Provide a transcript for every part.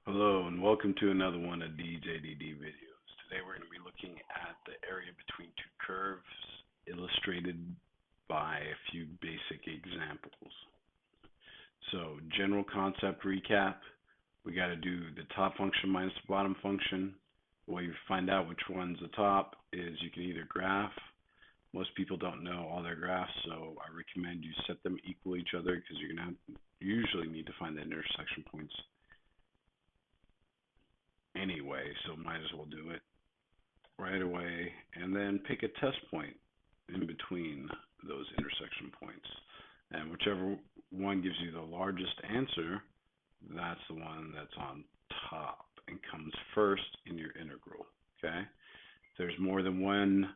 Hello and welcome to another one of DJDD videos. Today we're going to be looking at the area between two curves illustrated by a few basic examples. So general concept recap, we got to do the top function minus the bottom function. The way you find out which one's the top is you can either graph. Most people don't know all their graphs, so I recommend you set them equal to each other because you're going to usually need to find the intersection points anyway, so might as well do it right away, and then pick a test point in between those intersection points. And whichever one gives you the largest answer, that's the one that's on top and comes first in your integral, okay? If there's more than one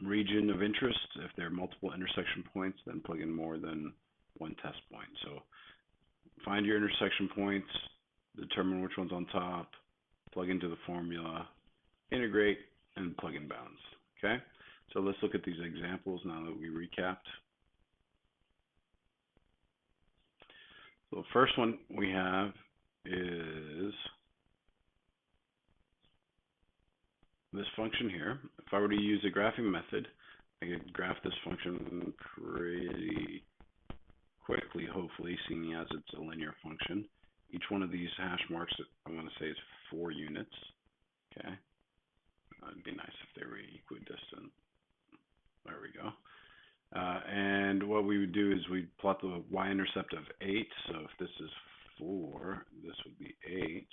region of interest, if there are multiple intersection points, then plug in more than one test point. So find your intersection points, determine which one's on top, plug into the formula, integrate, and plug in bounds. Okay? So let's look at these examples now that we recapped. So the first one we have is this function here. If I were to use a graphing method, I could graph this function pretty quickly, hopefully, seeing as it's a linear function. Each one of these hash marks, I want to say, is 4 units. Okay, it'd be nice if they were equidistant. There we go. And what we would do is we'd plot the y-intercept of 8. So if this is 4, this would be 8,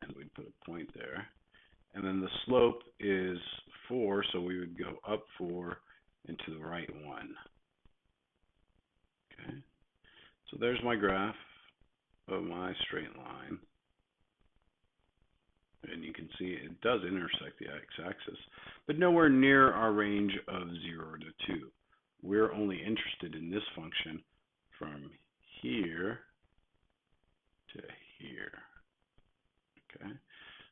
and we'd put a point there. And then the slope is 4, so we would go up 4 and to the right 1. Okay, so there's my graph of my straight line, and you can see it does intersect the x-axis, but nowhere near our range of 0 to 2. We're only interested in this function from here to here. Okay,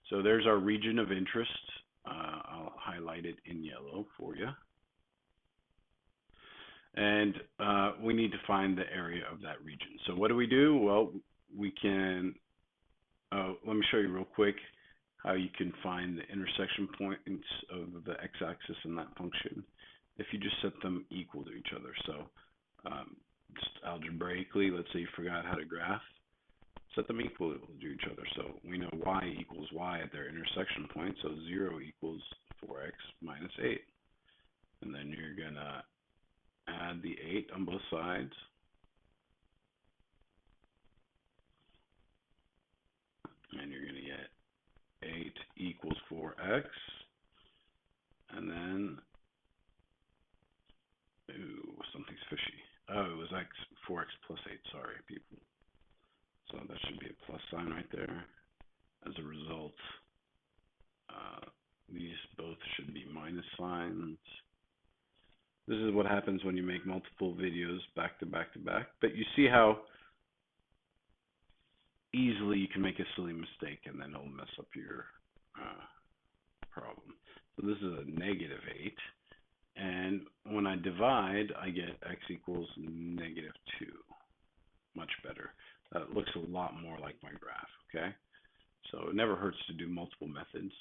so there's our region of interest. I'll highlight it in yellow for you. And we need to find the area of that region. So what do? Well, we can, let me show you real quick how you can find the intersection points of the x-axis in that function if you just set them equal to each other. So just algebraically, let's say you forgot how to graph, set them equal to each other. So we know y equals y at their intersection point, so 0 equals 4x minus 8. And then you're going to add the 8 on both sides. And you're going to get 8 equals 4x. And then, ooh, something's fishy. Oh, it was 4x plus 8. Sorry, people. So that should be a plus sign right there. As a result, these both should be minus signs. This is what happens when you make multiple videos back to back to back. But you see how easily you can make a silly mistake and then it'll mess up your problem. So this is a negative 8. And when I divide, I get x equals negative 2. Much better. That looks a lot more like my graph, okay? So it never hurts to do multiple methods.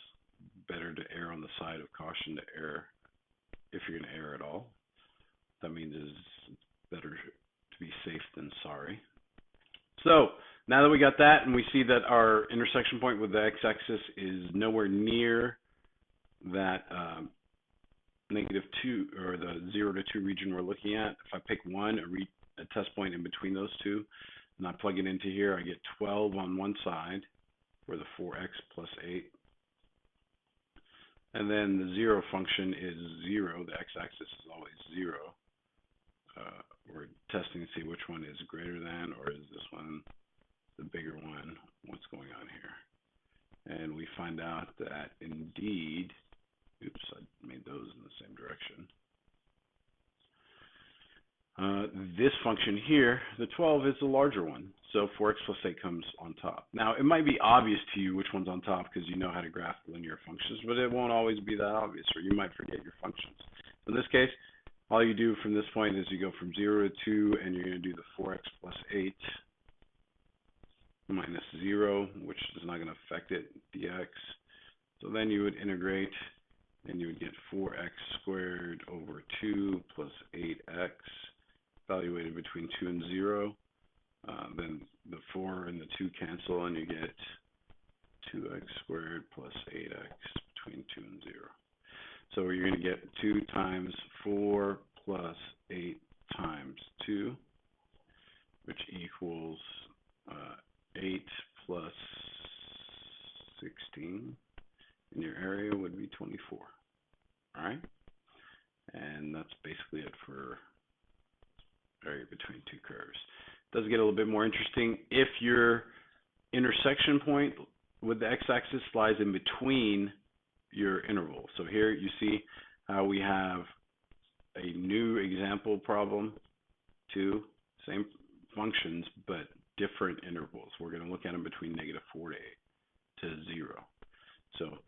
Better to err on the side of caution to err if you're going to err at all. That means it's better to be safe than sorry. So now that we got that and we see that our intersection point with the x-axis is nowhere near that negative 2 or the 0 to 2 region we're looking at, if I pick one, a test point in between those two, and I plug it into here, I get 12 on one side for the 4x plus 8. And then the 0 function is 0. The x-axis is always 0. We're testing to see which one is greater than, or is this one the bigger one? What's going on here? And we find out that indeed, oops, I made those in the same direction. This function here, the 12, is the larger one. So 4x plus 8 comes on top. Now, it might be obvious to you which one's on top because you know how to graph linear functions, but it won't always be that obvious, or you might forget your functions. In this case, all you do from this point is you go from 0 to 2, and you're going to do the 4x plus 8 0, which is not going to affect it, dx. So then you would integrate, and you would get 4x squared over 2 plus 8x, evaluated between 2 and 0. Then the 4 and the 2 cancel, and you get 2x squared plus 8x between 2 and 0. So you're going to get 2 times 4 plus 8 times 2, which equals 8 plus 16, and your area would be 24. All right? And that's basically it for area between two curves. It does get a little bit more interesting if your intersection point with the x-axis lies in between your interval. So here you see how we have a new example problem, two same functions but different intervals. We're going to look at them between -4 to 0. So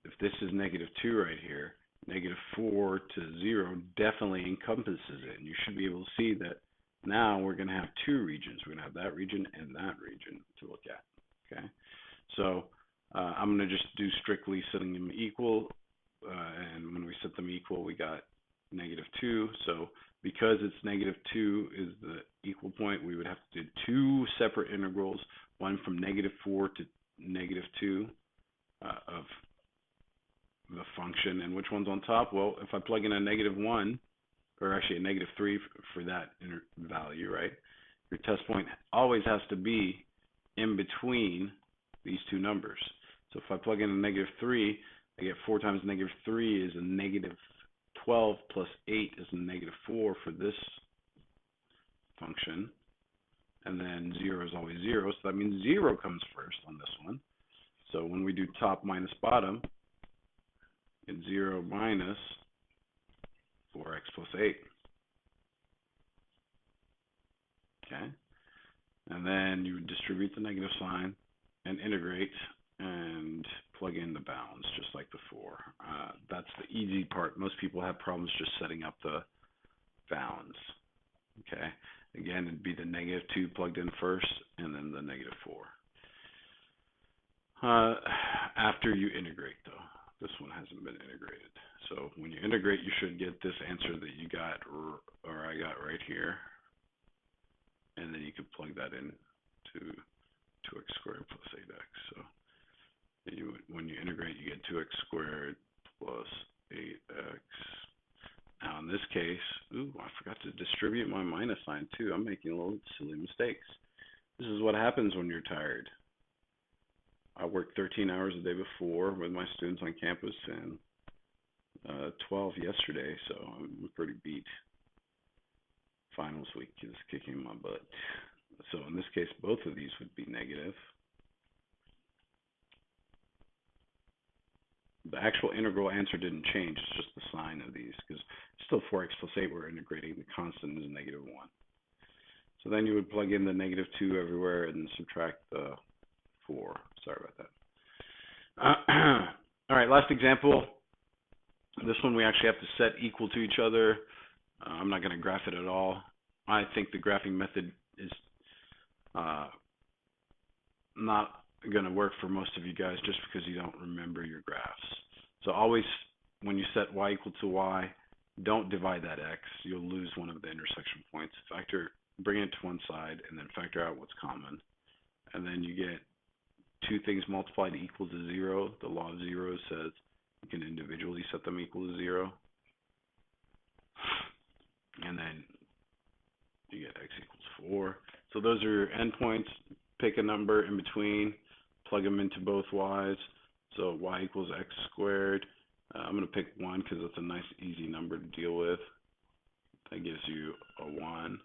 if this is -2 right here, -4 to 0 definitely encompasses it. And you should be able to see that now we're going to have two regions. We're going to have that region and that region to look at. Okay, so I'm going to just do strictly setting them equal. And when we set them equal, we got -2. So because it's -2 is the equal point, we would have to do two separate integrals, one from -4 to -2 of the function. And which one's on top? Well, if I plug in a -1, or actually a -3 for that value, right? Your test point always has to be in between these two numbers. So if I plug in a -3, I get 4 times -3 is a -12 plus 8 is a -4 for this function. And then 0 is always 0, so that means 0 comes first on this one. So when we do top minus bottom, it's 0 minus 4x plus 8. Okay? And then you distribute the negative sign and integrate and plug in the bounds just like before. That's the easy part. Most people have problems just setting up the bounds. Okay? Again, it'd be the -2 plugged in first and then the -4. After you integrate, though. This one hasn't been integrated. So when you integrate, you should get this answer that you got, or I got right here. And then you could plug that in to 2x squared plus 8x. So when you integrate, you get 2x squared plus 8x. Now in this case, I forgot to distribute my minus sign too. I'm making little silly mistakes. This is what happens when you're tired. I worked 13 hours a day before with my students on campus and 12 yesterday, so I'm pretty beat. Finals week is kicking my butt. So in this case, both of these would be negative. The actual integral answer didn't change, it's just the sign of these, because still 4x plus 8 we're integrating, the constant is -1. So then you would plug in the -2 everywhere and subtract the 4. Sorry about that. All right, last example. This one we actually have to set equal to each other. I'm not going to graph it at all. I think the graphing method is not going to work for most of you guys just because you don't remember your graphs. So always, when you set y equal to y, don't divide that x. You'll lose one of the intersection points. Bring it to one side and then factor out what's common. And then you get two things multiplied equal to 0. The law of 0 says you can individually set them equal to 0. And then you get x equals 4. So those are your endpoints. Pick a number in between, plug them into both y's. So y equals x squared. I'm going to pick 1 because it's a nice, easy number to deal with. That gives you a 1.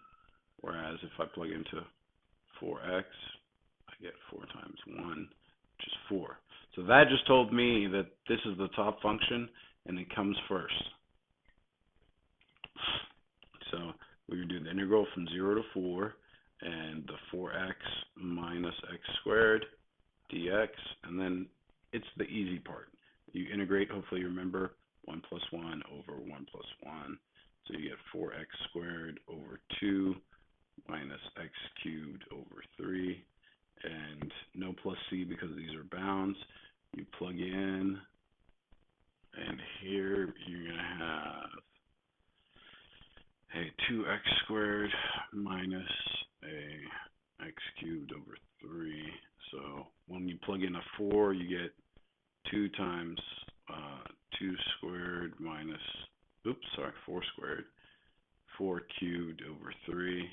Whereas if I plug into 4x, I get 4 times 1, which is 4. So that just told me that this is the top function and it comes first. So we would do the integral from 0 to 4 and the 4x minus x squared dx, and then it's the easy part. You integrate, hopefully you remember 1 plus 1 over 1 plus 1. So you get 4x squared over 2 minus x cubed over 3, and no plus c because these are bounds. You plug in, and here you're going to have a 2x squared minus a x cubed over 3. So when you plug in a 4, you get 2 times 2 squared minus, 4 squared, 4 cubed over 3.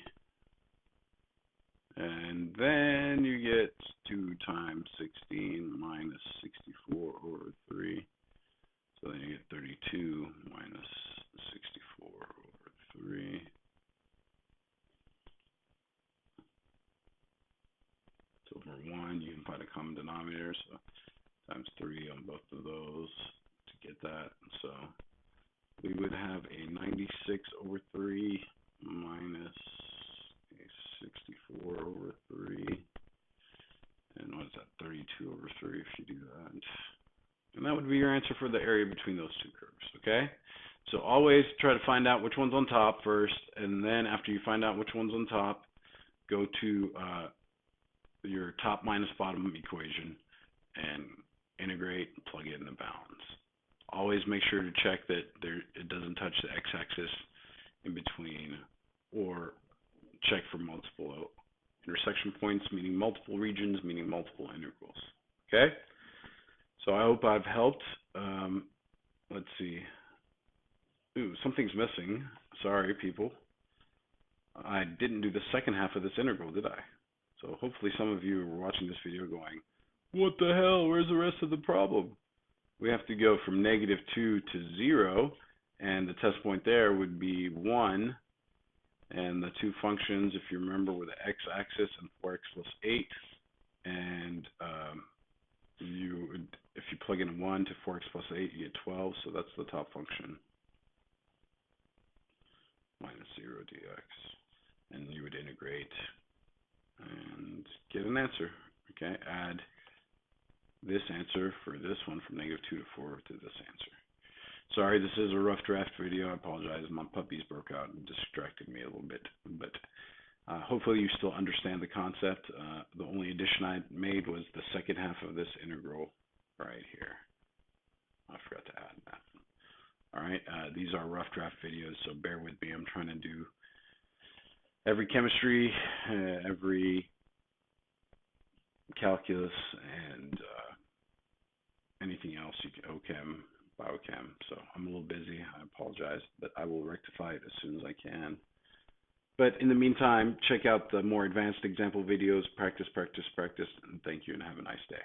And then you get 2 times 16 minus 64 over 3. So then you get 32 minus 64 over 3. So over 1, you can find a common denominator. So times 3 on both of those to get that. So we would have a 96 over 3 minus a 64 over 3. And what is that? 32 over 3 if you do that. And that would be your answer for the area between those two curves, okay? So always try to find out which one's on top first, and then after you find out which one's on top, go to your top minus bottom equation and integrate and plug it in the bounds. Always make sure to check that it doesn't touch the x-axis in between, or check for multiple intersection points, meaning multiple regions, meaning multiple integrals, okay? So I hope I've helped. Let's see. Ooh, something's missing. Sorry, people. I didn't do the second half of this integral, did I? So hopefully some of you are watching this video going, what the hell? Where's the rest of the problem? We have to go from -2 to 0, and the test point there would be 1. And the two functions, if you remember, were the x-axis and 4x plus 8. And you would, if you plug in 1 to 4x plus 8, you get 12. So that's the top function, minus 0 dx. And you would integrate and get an answer. Okay, add this answer for this one from -2 to 4 to this answer. Sorry, this is a rough draft video. I apologize. My puppies broke out and distracted me a little bit. But hopefully you still understand the concept. The only addition I made was the second half of this integral right here. I forgot to add that. All right, these are rough draft videos, so bear with me. I'm trying to do every chemistry, every calculus, and anything else, OChem, biochem. So I'm a little busy. I apologize, but I will rectify it as soon as I can. But in the meantime, check out the more advanced example videos. Practice, practice, practice, and thank you, and have a nice day.